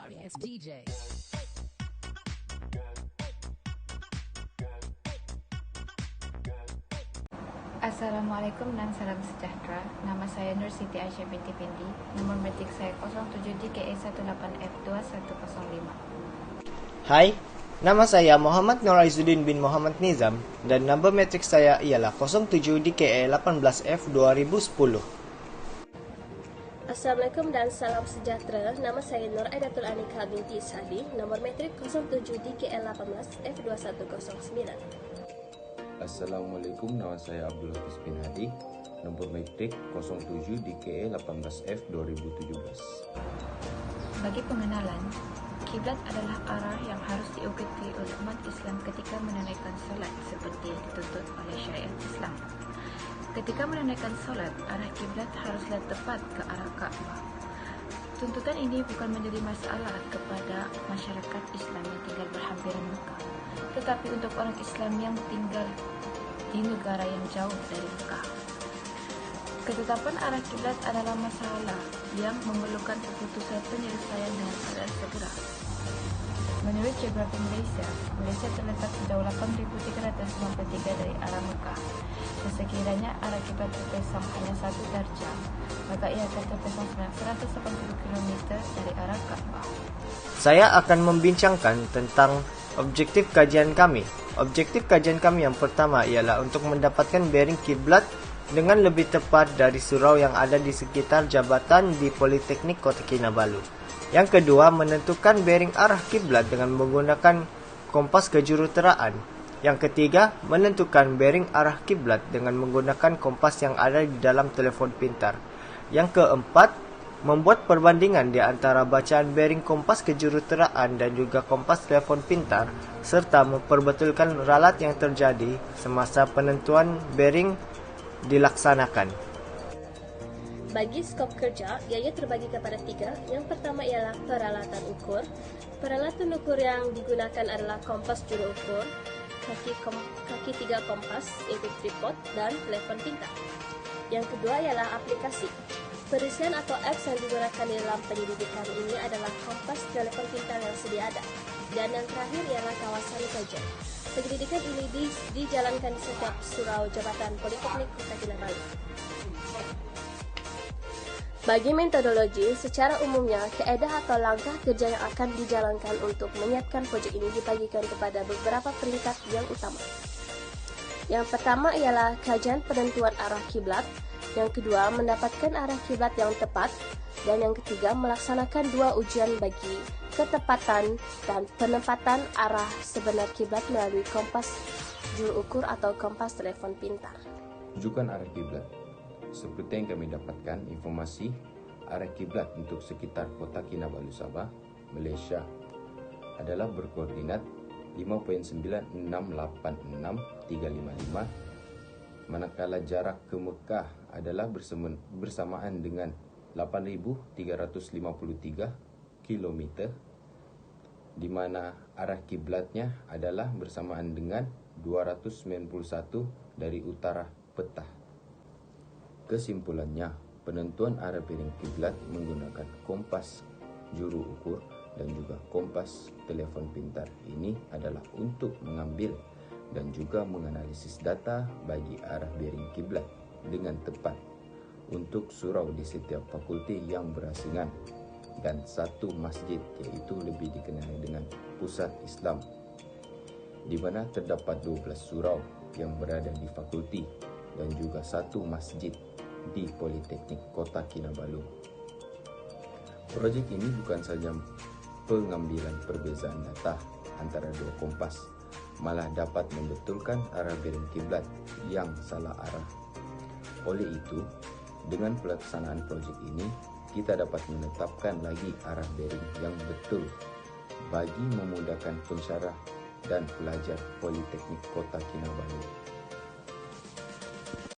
It's DJ. Assalamualaikum dan salam sejahtera. Nama saya Nur Siti Aisyah binti Pindi. Nomor metrik saya 07DKE108F2105. Hai, nama saya Muhammad Nur Aizuddin bin Muhammad Nizam dan nombor metrik saya ialah 07DKE18F2010. Assalamualaikum dan salam sejahtera. Nama saya Nur Aidatul Anika binti Sadi. Nomor metrik 07DKE18F2109. Assalamualaikum, nama saya Abdul Hafiz bin Hadi. Nombor metrik 07DKE18F2017. Bagi pengenalan, kiblat adalah arah yang harus diikuti oleh umat Islam ketika menunaikan solat seperti yang dituntut oleh syariat Islam. Ketika menunaikan solat, arah kiblat haruslah tepat ke arah Ka'bah. Tuntutan ini bukan menjadi masalah kepada masyarakat Islam yang tinggal berhampiran Mekah, tetapi untuk orang Islam yang tinggal di negara yang jauh dari Mekah. Ketetapan arah kiblat adalah masalah yang memerlukan keputusan penyelesaian dengan keadaan segera. Menurut Geografi Malaysia, Malaysia terletak sejauh 8,393 dari arah Mekah. Dan sekiranya arah kiblat terpesong hanya 1 darjah, maka ia akan terpesong sebanyak 180 km dari arah Ka'bah. Saya akan membincangkan tentang objektif kajian kami. Objektif kajian kami yang pertama ialah untuk mendapatkan bearing kiblat dengan lebih tepat dari surau yang ada di sekitar jabatan di Politeknik Kota Kinabalu. Yang kedua, menentukan bearing arah kiblat dengan menggunakan kompas kejuruteraan. Yang ketiga, menentukan bearing arah kiblat dengan menggunakan kompas yang ada di dalam telefon pintar. Yang keempat, membuat perbandingan di antara bacaan bearing kompas kejuruteraan dan juga kompas telefon pintar, serta memperbetulkan ralat yang terjadi semasa penentuan bearing dilaksanakan. Bagi skop kerja, ianya terbagi kepada 3. Yang pertama ialah peralatan ukur. Peralatan ukur yang digunakan adalah kompas juru ukur, kaki 3 kompas, iaitu tripod, dan telefon pintar. Yang kedua ialah aplikasi. Perisian atau apps yang digunakan di dalam penyelidikan ini adalah kompas telefon pintar yang sedia ada. Dan yang terakhir ialah kawasan kajian. Penyelidikan ini dijalankan di setiap surau jabatan Politeknik Kota Kinabalu. Bagi metodologi, secara umumnya, kaedah atau langkah kerja yang akan dijalankan untuk menyiapkan projek ini dibagikan kepada beberapa peringkat yang utama. Yang pertama ialah kajian penentuan arah kiblat. Yang kedua, mendapatkan arah kiblat yang tepat. Dan yang ketiga, melaksanakan 2 ujian bagi ketepatan dan penempatan arah sebenar kiblat melalui kompas juru ukur atau kompas telefon pintar. Rujukan arah kiblat. Seperti yang kami dapatkan, informasi arah kiblat untuk sekitar Kota Kinabalu Sabah, Malaysia adalah berkoordinat 5.9686355, manakala jarak ke Mekah adalah bersamaan dengan 8.353 km, di mana arah kiblatnya adalah bersamaan dengan 291 dari utara peta. Kesimpulannya, penentuan arah bearing kiblat menggunakan kompas juru ukur dan juga kompas telefon pintar ini adalah untuk mengambil dan juga menganalisis data bagi arah bearing kiblat dengan tepat untuk surau di setiap fakulti yang berasingan dan 1 masjid, iaitu lebih dikenali dengan Pusat Islam, di mana terdapat 12 surau yang berada di fakulti dan juga 1 masjid di Politeknik Kota Kinabalu. Projek ini bukan saja pengambilan perbezaan data antara 2 kompas, malah dapat membetulkan arah bearing kiblat yang salah arah. Oleh itu, dengan pelaksanaan projek ini, kita dapat menetapkan lagi arah bearing yang betul bagi memudahkan pensyarah dan pelajar Politeknik Kota Kinabalu.